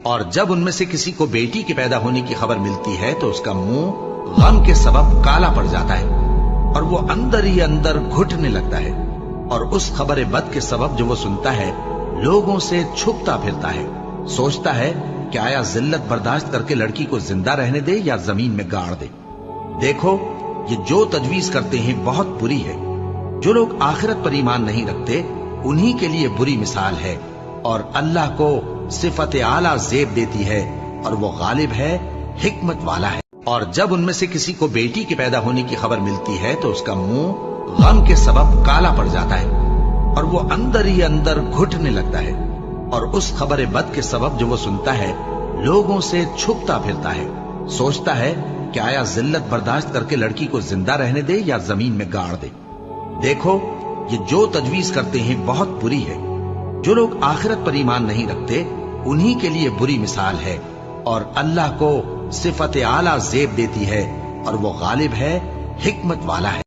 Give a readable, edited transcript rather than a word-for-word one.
اور جب ان میں سے کسی کو بیٹی کے پیدا ہونے کی خبر ملتی ہے تو اس کا منہ غم کے سبب کالا پڑ جاتا ہے اور وہ اندر ہی اندر گھٹنے لگتا ہے، اور اس خبر بد کے سبب جو وہ سنتا ہے لوگوں سے چھپتا پھرتا ہے، سوچتا ہے کہ آیا ذلت برداشت کر کے لڑکی کو زندہ رہنے دے یا زمین میں گاڑ دے۔ دیکھو یہ جو تجویز کرتے ہیں بہت بری ہے۔ جو لوگ آخرت پر ایمان نہیں رکھتے انہی کے لیے بری مثال ہے، اور اللہ کو صفت اعلیٰ زیب دیتی ہے اور وہ غالب ہے، حکمت والا ہے۔ اور جب ان میں سے کسی کو بیٹی کے پیدا ہونے کی خبر ملتی ہے تو اس کا منہ غم کے سبب کالا پڑ جاتا ہے اور وہ اندر ہی اندر گھٹنے لگتا ہے، اور اس خبر بد کے سبب جو وہ سنتا ہے لوگوں سے چھپتا پھرتا ہے، سوچتا ہے کہ آیا ذلت برداشت کر کے لڑکی کو زندہ رہنے دے یا زمین میں گاڑ دے۔ دیکھو یہ جو تجویز کرتے ہیں بہت بری ہے۔ جو لوگ آخرت پر ایمان نہیں رکھتے انہی کے لیے بری مثال ہے، اور اللہ کو صفت اعلیٰ زیب دیتی ہے اور وہ غالب ہے، حکمت والا ہے۔